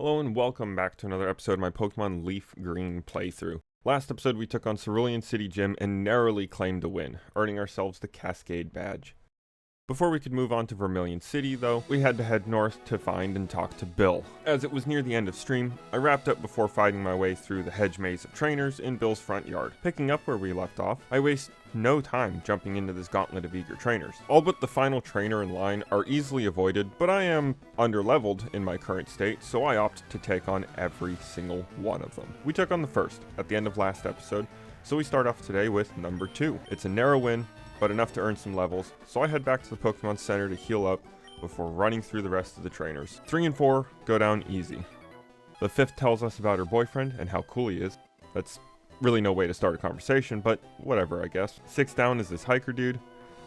Hello and welcome back to another episode of my Pokemon LeafGreen playthrough. Last episode we took on Vermillion City Gym and narrowly claimed a win, earning ourselves the Cascade badge. Before we could move on to Vermillion City though, we had to head north to find and talk to Bill. As it was near the end of stream, I wrapped up before fighting my way through the hedge maze of trainers in Bill's front yard. Picking up where we left off, I waste no time jumping into this gauntlet of eager trainers. All but the final trainer in line are easily avoided, but I am underleveled in my current state, so I opt to take on every single one of them. We took on the first at the end of last episode, so we start off today with number 2. It's a narrow win, but enough to earn some levels, so I head back to the Pokemon Center to heal up before running through the rest of the trainers. 3 and 4 go down easy. The 5th tells us about her boyfriend and how cool he is. That's really no way to start a conversation, but whatever, I guess. 6 down is this hiker dude,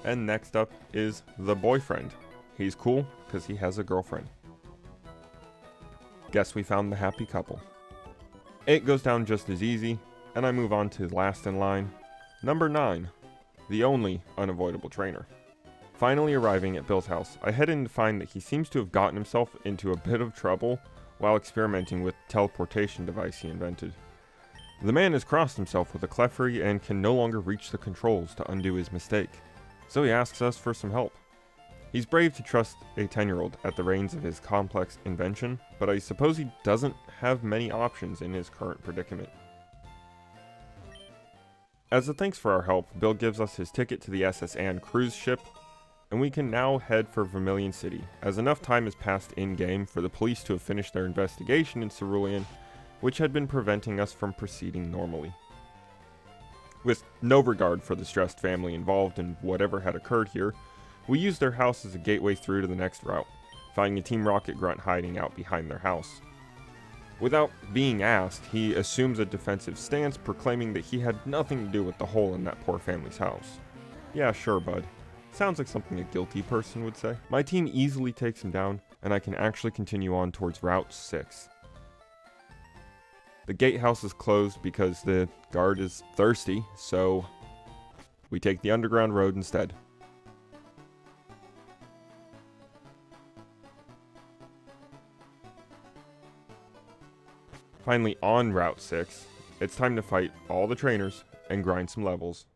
and next up is the boyfriend. He's cool because he has a girlfriend. Guess we found the happy couple. 8 goes down just as easy, and I move on to last in line, number 9. The only unavoidable trainer. Finally arriving at Bill's house, I head in to find that he seems to have gotten himself into a bit of trouble while experimenting with the teleportation device he invented. The man has crossed himself with a Clefairy and can no longer reach the controls to undo his mistake, so he asks us for some help. He's brave to trust a 10-year-old at the reins of his complex invention, but I suppose he doesn't have many options in his current predicament. As a thanks for our help, Bill gives us his ticket to the SS Anne cruise ship, and we can now head for Vermillion City, as enough time has passed in-game for the police to have finished their investigation in Cerulean, which had been preventing us from proceeding normally. With no regard for the stressed family involved in whatever had occurred here, we used their house as a gateway through to the next route, finding a Team Rocket grunt hiding out behind their house. Without being asked, he assumes a defensive stance, proclaiming that he had nothing to do with the hole in that poor family's house. Yeah, sure, bud. Sounds like something a guilty person would say. My team easily takes him down, and I can actually continue on towards Route 6. The gatehouse is closed because the guard is thirsty, so we take the underground road instead. Finally, on Route 6, it's time to fight all the trainers and grind some levels,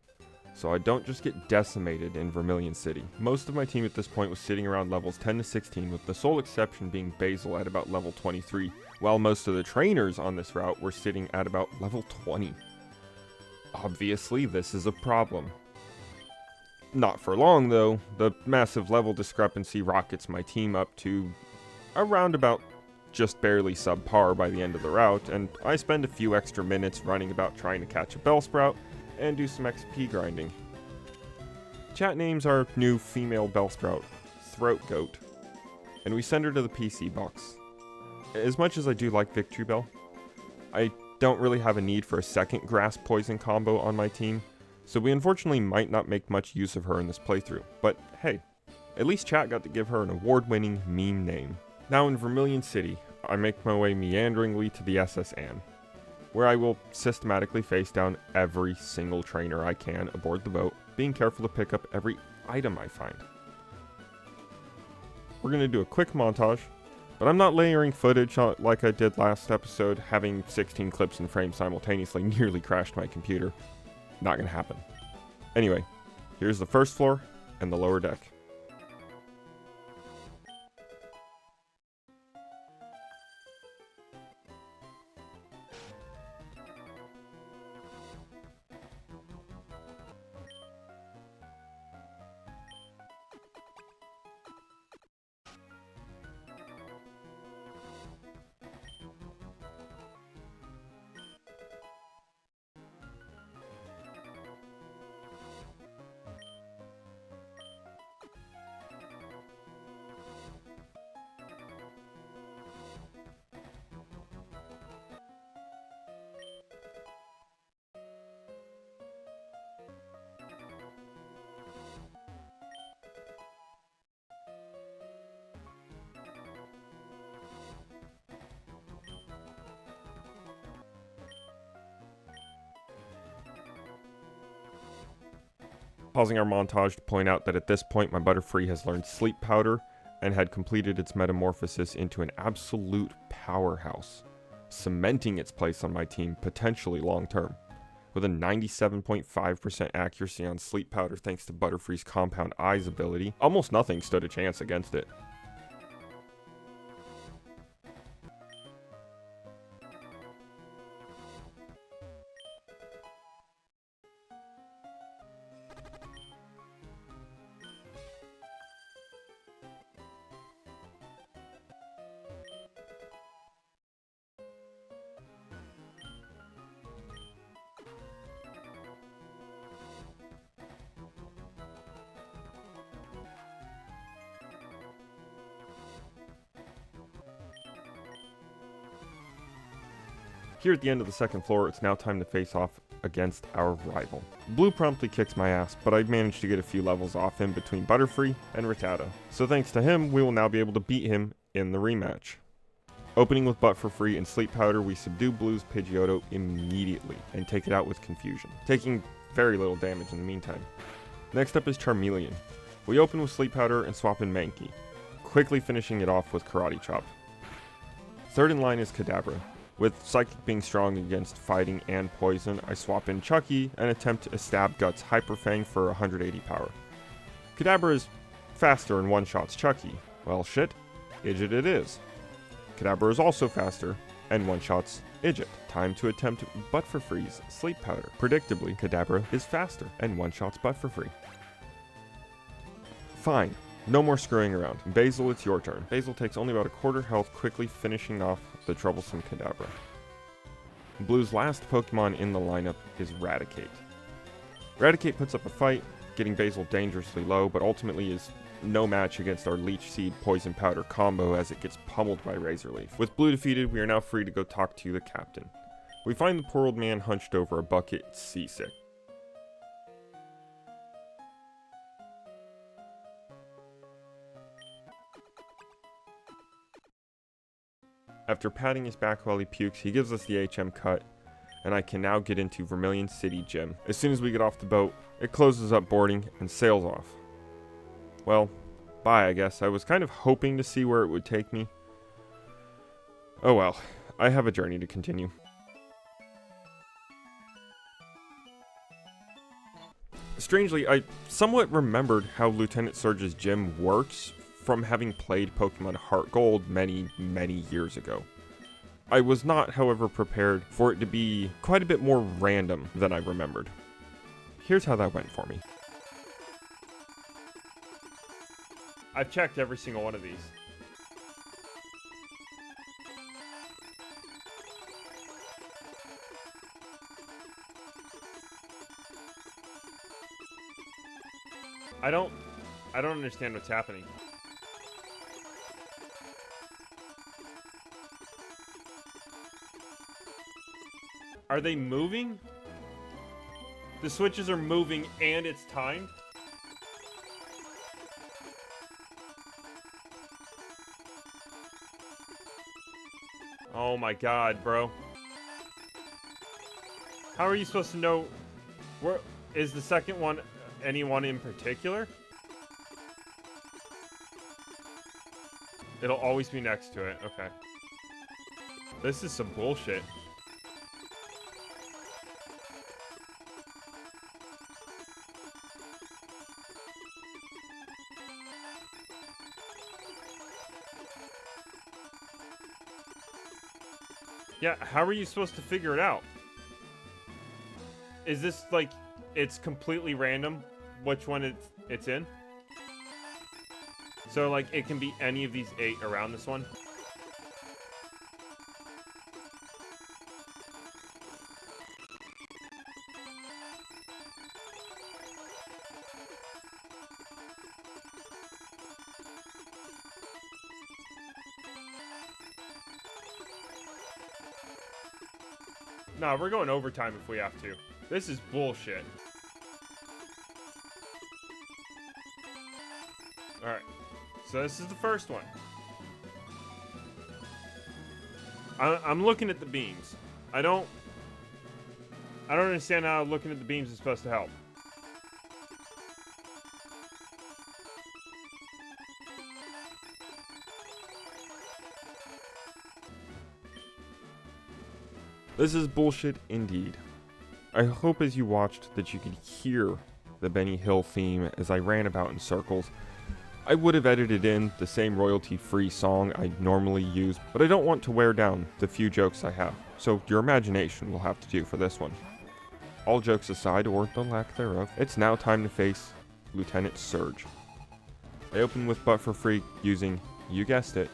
so I don't just get decimated in Vermillion City. Most of my team at this point was sitting around levels 10 to 16, with the sole exception being Basil at about level 23, while most of the trainers on this route were sitting at about level 20. Obviously, this is a problem. Not for long though. The massive level discrepancy rockets my team up to around about just barely subpar by the end of the route, and I spend a few extra minutes running about trying to catch a Bellsprout and do some XP grinding. Chat names our new female Bellsprout Throat Goat, and we send her to the PC box. As much as I do like Victory Bell, I don't really have a need for a second grass poison combo on my team, so we unfortunately might not make much use of her in this playthrough, but hey, at least chat got to give her an award-winning meme name. Now in Vermillion City, I make my way meanderingly to the SS Anne, where I will systematically face down every single trainer I can aboard the boat, being careful to pick up every item I find. We're going to do a quick montage, but I'm not layering footage like I did last episode. Having 16 clips in frame simultaneously nearly crashed my computer. Not going to happen. Anyway, here's the first floor and the lower deck. Pausing our montage to point out that at this point my Butterfree has learned Sleep Powder and had completed its metamorphosis into an absolute powerhouse, cementing its place on my team potentially long term. With a 97.5% accuracy on Sleep Powder thanks to Butterfree's Compound Eyes ability, almost nothing stood a chance against it. Here at the end of the second floor, it's now time to face off against our rival. Blue promptly kicks my ass, but I managed to get a few levels off him between Butterfree and Rattata. So thanks to him, we will now be able to beat him in the rematch. Opening with Butterfree and Sleep Powder, we subdue Blue's Pidgeotto immediately and take it out with Confusion, taking very little damage in the meantime. Next up is Charmeleon. We open with Sleep Powder and swap in Mankey, quickly finishing it off with Karate Chop. Third in line is Kadabra. With Psychic being strong against Fighting and Poison, I swap in Chucky and attempt a Stab Guts Hyper Fang for 180 power. Kadabra is faster and one-shots Chucky. Well shit, Idjit it is. Kadabra is also faster and one-shots Idjit. Time to attempt Butterfree's Sleep Powder. Predictably, Kadabra is faster and one-shots Butterfree. Fine. No more screwing around. Basil, it's your turn. Basil takes only about a quarter health, quickly finishing off the troublesome Kadabra. Blue's last Pokemon in the lineup is Raticate. Raticate puts up a fight, getting Basil dangerously low, but ultimately is no match against our Leech Seed Poison Powder combo as it gets pummeled by Razor Leaf. With Blue defeated, we are now free to go talk to the captain. We find the poor old man hunched over a bucket, seasick. After patting his back while he pukes, he gives us the HM cut, and I can now get into Vermillion City Gym. As soon as we get off the boat, it closes up boarding and sails off. Well, bye I guess. I was kind of hoping to see where it would take me. Oh well, I have a journey to continue. Strangely, I somewhat remembered how Lieutenant Surge's gym works from having played Pokemon Heart Gold many years ago. I was not, however, prepared for it to be quite a bit more random than I remembered. Here's how that went for me. I've checked every single one of these. I don't understand what's happening. Are they moving? The switches are moving and it's timed? Oh my god, bro. How are you supposed to know where is the second one? Anyone in particular? It'll always be next to it. Okay. This is some bullshit. Yeah, how are you supposed to figure it out? Is this like it's completely random which one it's in? So like it can be any of these 8 around this one? Nah, we're going overtime if we have to. This is bullshit. Alright. So this is the first one. I'm looking at the beams. I don't understand how looking at the beams is supposed to help. This is bullshit indeed. I hope as you watched that you could hear the Benny Hill theme as I ran about in circles. I would have edited in the same royalty-free song I normally use, but I don't want to wear down the few jokes I have, so your imagination will have to do for this one. All jokes aside, or the lack thereof, it's now time to face Lieutenant Surge. I open with But for Free using, you guessed it,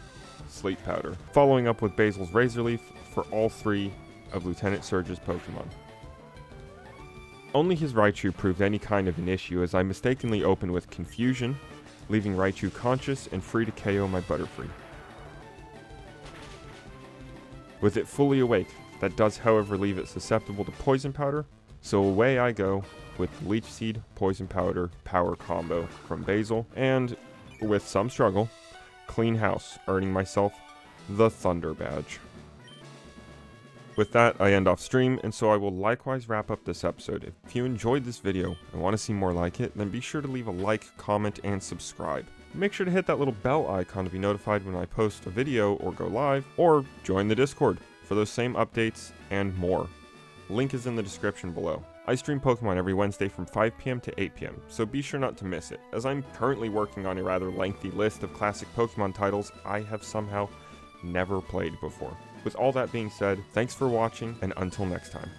Sleep Powder, following up with Basil's Razor Leaf for all 3 of Lieutenant Surge's Pokemon. Only his Raichu proved any kind of an issue as I mistakenly opened with Confusion, leaving Raichu conscious and free to KO my Butterfree. With it fully awake, that does however leave it susceptible to Poison Powder, so away I go with Leech Seed, Poison Powder, Power Combo from Basil, and, with some struggle, Clean House, earning myself the Thunder Badge. With that, I end off stream, and so I will likewise wrap up this episode. If you enjoyed this video and want to see more like it, then be sure to leave a like, comment, and subscribe. Make sure to hit that little bell icon to be notified when I post a video or go live, or join the Discord for those same updates and more. Link is in the description below. I stream Pokemon every Wednesday from 5 PM to 8 PM, so be sure not to miss it, as I'm currently working on a rather lengthy list of classic Pokemon titles I have somehow never played before. With all that being said, thanks for watching, and until next time.